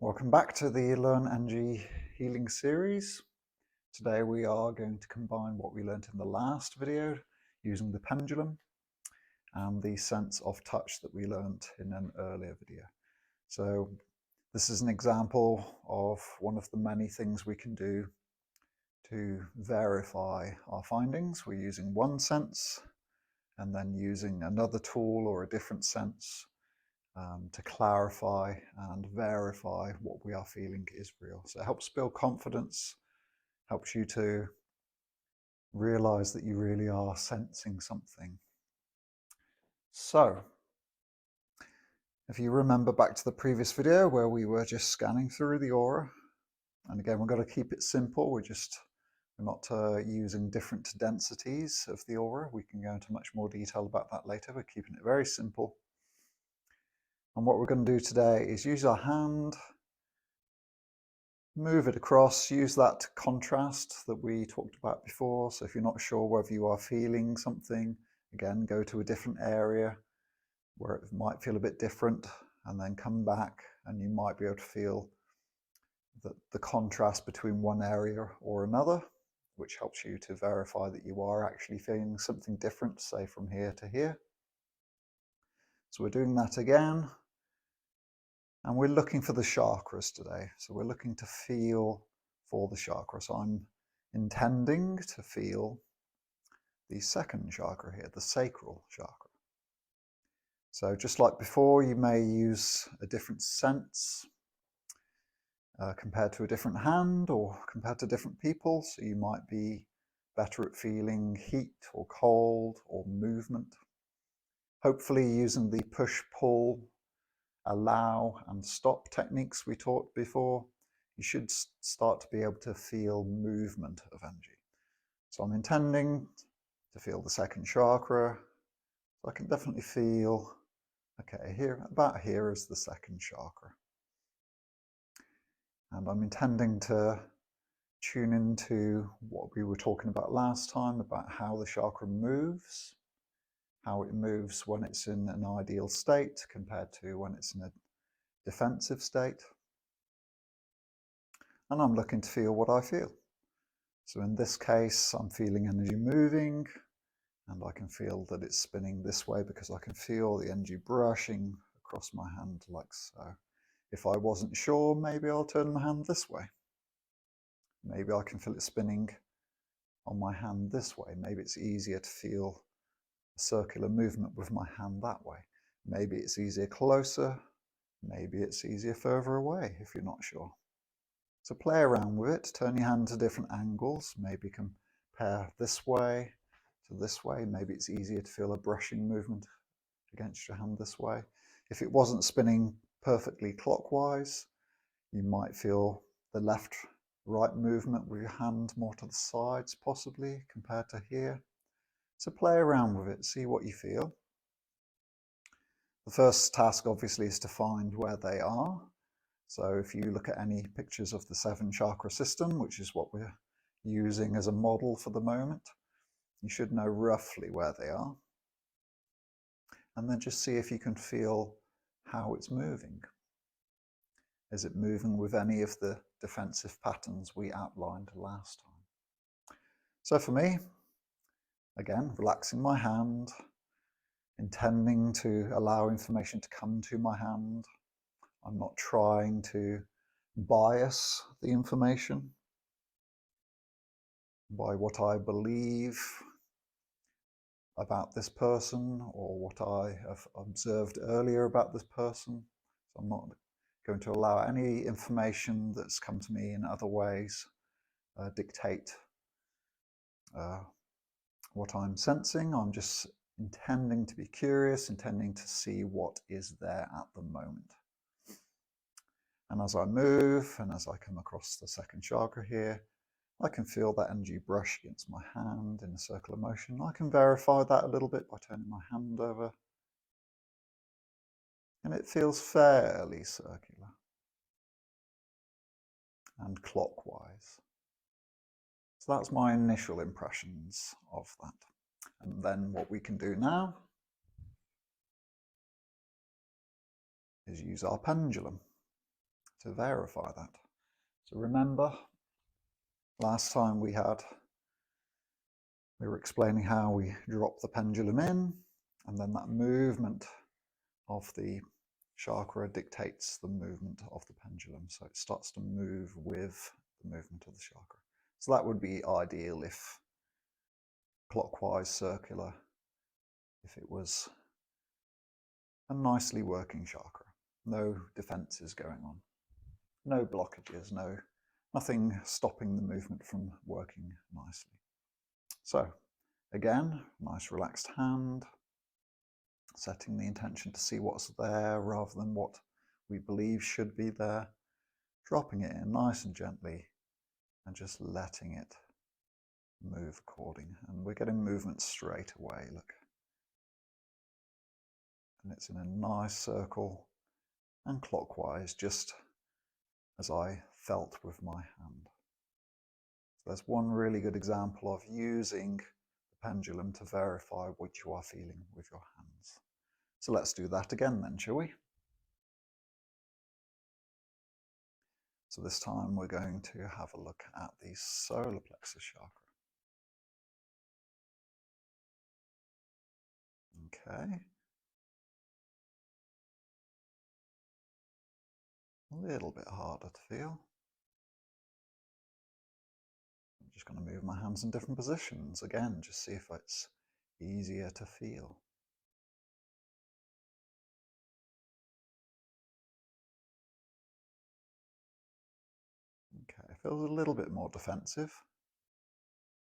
Welcome back to the Learn Energy Healing series. Today we are going to combine what we learned in the last video using the pendulum and the sense of touch that we learned in an earlier video. So this is an example of one of the many things we can do to verify our findings. We're using one sense and then using another tool or a different sense to clarify and verify what we are feeling is real. So it helps build confidence, helps you to realize that you really are sensing something. So if you remember back to the previous video where we were just scanning through the aura, and again, we're going to keep it simple. We're not using different densities of the aura. We can go into much more detail about that later. We're keeping it very simple. And what we're going to do today is use our hand, move it across, use that contrast that we talked about before. So if you're not sure whether you are feeling something, again, go to a different area where it might feel a bit different and then come back and you might be able to feel the contrast between one area or another, which helps you to verify that you are actually feeling something different, say from here to here. So we're doing that again. And we're looking for the chakras today. So we're looking to feel for the chakras. So I'm intending to feel the second chakra here, the sacral chakra. So just like before, you may use a different sense compared to a different hand or compared to different people. So you might be better at feeling heat or cold or movement. Hopefully using the push-pull, allow and stop techniques we taught before, you should start to be able to feel movement of energy. So I'm intending to feel the second chakra. So I can definitely feel, okay, here, about here is the second chakra. And I'm intending to tune into what we were talking about last time, about how the chakra moves, how it moves when it's in an ideal state compared to when it's in a defensive state. And I'm looking to feel what I feel. So in this case, I'm feeling energy moving, and I can feel that it's spinning this way because I can feel the energy brushing across my hand like so. If I wasn't sure, maybe I'll turn my hand this way. Maybe I can feel it spinning on my hand this way. Maybe it's easier to feel a circular movement with my hand that way. Maybe it's easier closer. Maybe it's easier further away if you're not sure. So play around with it, turn your hand to different angles, maybe compare this way to this way. Maybe it's easier to feel a brushing movement against your hand this way. If it wasn't spinning perfectly clockwise, you might feel the left-right movement with your hand more to the sides possibly compared to here. So play around with it, see what you feel. The first task obviously is to find where they are. So if you look at any pictures of the 7 chakra system, which is what we're using as a model for the moment, you should know roughly where they are. And then just see if you can feel how it's moving. Is it moving with any of the defensive patterns we outlined last time? So for me, again, relaxing my hand, intending to allow information to come to my hand. I'm not trying to bias the information by what I believe about this person or what I have observed earlier about this person. So I'm not going to allow any information that's come to me in other ways dictate what I'm sensing. I'm just intending to be curious, intending to see what is there at the moment. And as I move and as I come across the second chakra here, I can feel that energy brush against my hand in a circular motion. I can verify that a little bit by turning my hand over. And it feels fairly circular and clockwise. So that's my initial impressions of that. And then what we can do now is use our pendulum. to verify that. So remember, last time we were explaining how we drop the pendulum in, and then that movement of the chakra dictates the movement of the pendulum. So it starts to move with the movement of the chakra. So that would be ideal if clockwise, circular, if it was a nicely working chakra. No defenses going on, no blockages, nothing stopping the movement from working nicely. So again, nice relaxed hand, setting the intention to see what's there rather than what we believe should be there, dropping it in nice and gently and just letting it move according. And we're getting movement straight away, look. And it's in a nice circle and clockwise, just as I felt with my hand. So there's one really good example of using the pendulum to verify what you are feeling with your hands. So let's do that again then, shall we? So this time we're going to have a look at the solar plexus chakra. Okay. A little bit harder to feel. I'm just going to move my hands in different positions again, just see if it's easier to feel. Okay, it feels a little bit more defensive,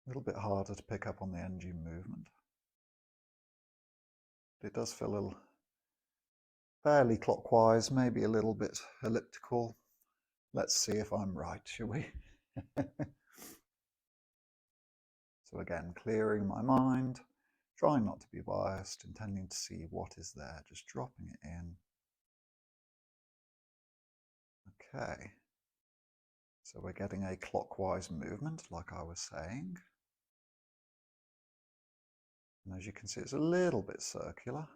a little bit harder to pick up on the energy movement. It does feel a little fairly clockwise, maybe a little bit elliptical. Let's see if I'm right, shall we? So again, clearing my mind, trying not to be biased, intending to see what is there, just dropping it in. Okay, so we're getting a clockwise movement, like I was saying. And as you can see, it's a little bit circular.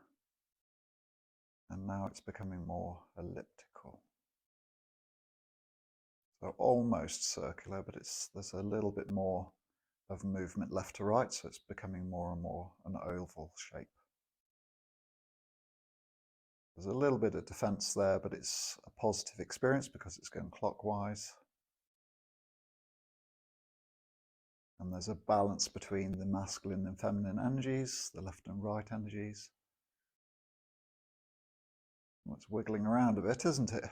And now it's becoming more elliptical. So almost circular, but there's a little bit more of movement left to right, so it's becoming more and more an oval shape. There's a little bit of defense there, but it's a positive experience because it's going clockwise. And there's a balance between the masculine and feminine energies, the left and right energies. Well, it's wiggling around a bit, isn't it?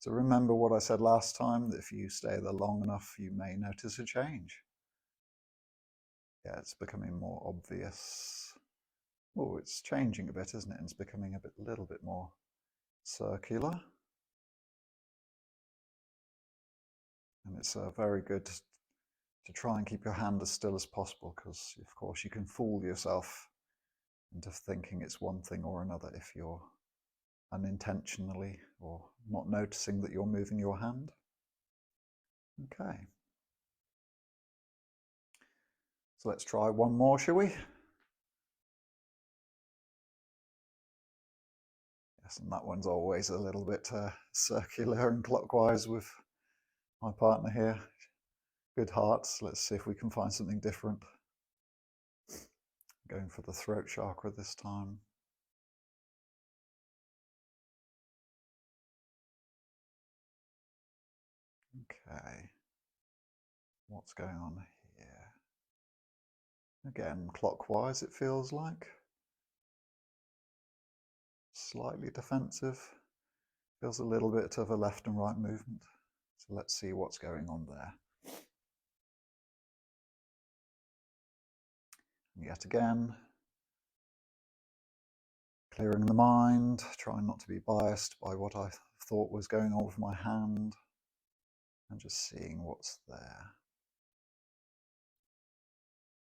So remember what I said last time, that if you stay there long enough, you may notice a change. Yeah, it's becoming more obvious. Oh, it's changing a bit, isn't it? And it's becoming a little bit more circular. And it's very good to try and keep your hand as still as possible, because of course you can fool yourself into thinking it's one thing or another if you're unintentionally or not noticing that you're moving your hand. Okay. So let's try one more, shall we? Yes, and that one's always a little bit circular and clockwise with my partner here. Good hearts. Let's see if we can find something different. Going for the throat chakra this time. Okay. What's going on here? Again, clockwise it feels like. Slightly defensive. Feels a little bit of a left and right movement. So let's see what's going on there. And yet again, clearing the mind, trying not to be biased by what I thought was going on with my hand, and just seeing what's there.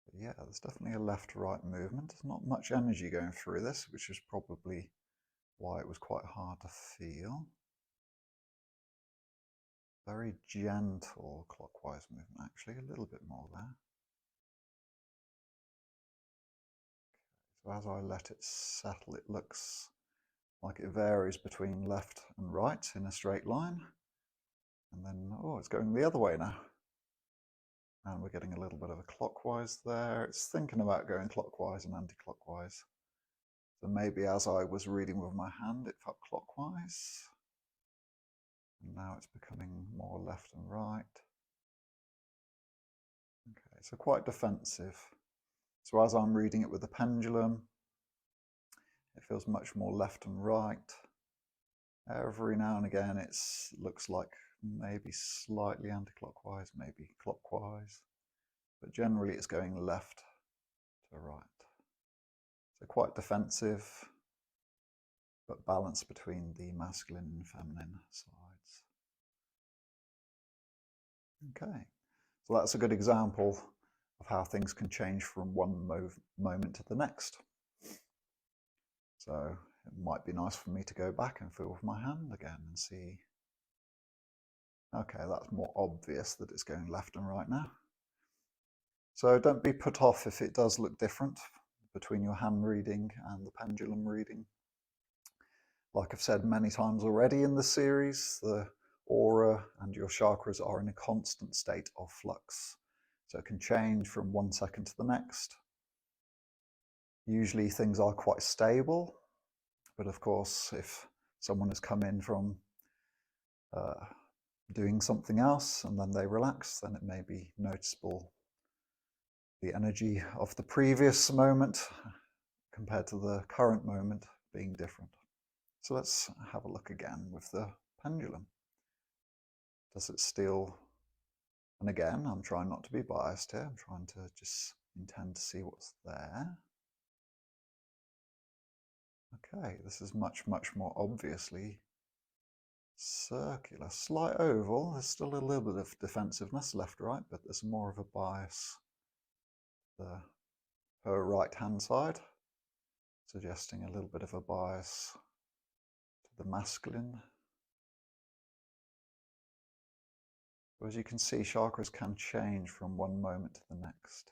But yeah, there's definitely a left-right movement. There's not much energy going through this, which is probably why it was quite hard to feel. Very gentle clockwise movement, actually, a little bit more there. So as I let it settle, it looks like it varies between left and right in a straight line. And then, oh, it's going the other way now. And we're getting a little bit of a clockwise there. It's thinking about going clockwise and anti-clockwise. So maybe as I was reading with my hand, it felt clockwise. And now it's becoming more left and right. Okay, so quite defensive. So as I'm reading it with the pendulum, it feels much more left and right. Every now and again, it looks like maybe slightly anti-clockwise, maybe clockwise, but generally it's going left to right. So quite defensive, but balanced between the masculine and feminine sides. Okay, so that's a good example of how things can change from one moment to the next. So it might be nice for me to go back and feel with my hand again and see, okay, that's more obvious that it's going left and right now. So don't be put off if it does look different between your hand reading and the pendulum reading. Like I've said many times already in the series, the aura and your chakras are in a constant state of flux. So it can change from one second to the next. Usually things are quite stable, but of course, if someone has come in from doing something else and then they relax, then it may be noticeable the energy of the previous moment compared to the current moment being different. So let's have a look again with the pendulum. Does it still, and again, I'm trying not to be biased here, I'm trying to just intend to see what's there. Okay, this is much, much more obviously circular. Slight oval, there's still a little bit of defensiveness left, right, but there's more of a bias her right hand side, suggesting a little bit of a bias to the masculine. So as you can see, chakras can change from one moment to the next,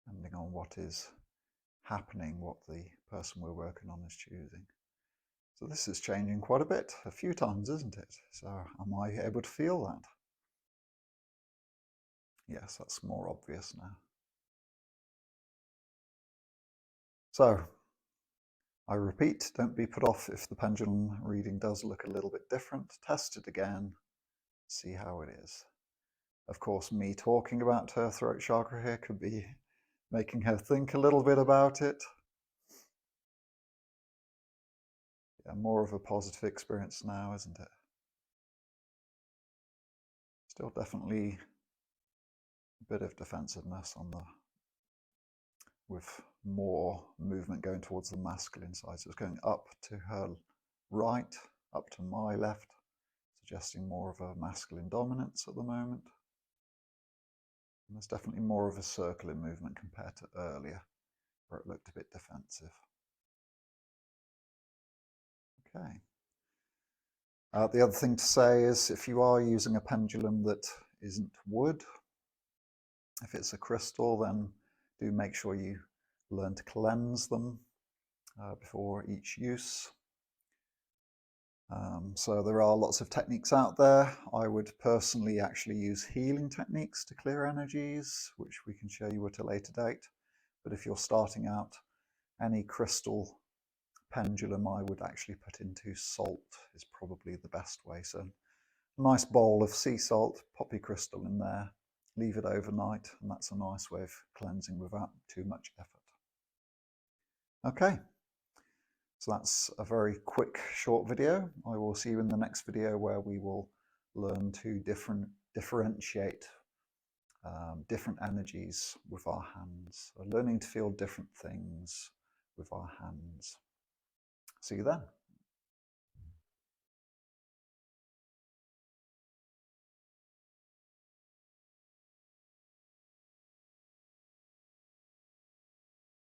depending on what is happening, what the person we're working on is choosing. So this is changing quite a bit, a few times, isn't it? So am I able to feel that? Yes, that's more obvious now. So I repeat, don't be put off if the pendulum reading does look a little bit different. Test it again, see how it is. Of course, me talking about her throat chakra here could be making her think a little bit about it. Yeah, more of a positive experience now, isn't it? Still definitely a bit of defensiveness on the, with more movement going towards the masculine side. So it's going up to her right, up to my left, suggesting more of a masculine dominance at the moment. And there's definitely more of a circular movement compared to earlier, where it looked a bit defensive. Okay. The other thing to say is if you are using a pendulum that isn't wood, if it's a crystal, then do make sure you learn to cleanse them before each use. So there are lots of techniques out there. I would personally actually use healing techniques to clear energies, which we can show you at a later date. But if you're starting out, any crystal pendulum I would actually put into salt is probably the best way. So a nice bowl of sea salt, pop your crystal in there, leave it overnight, and that's a nice way of cleansing without too much effort. Okay, so that's a very quick, short video. I will see you in the next video where we will learn to differentiate different energies with our hands, learning to feel different things with our hands. See you then.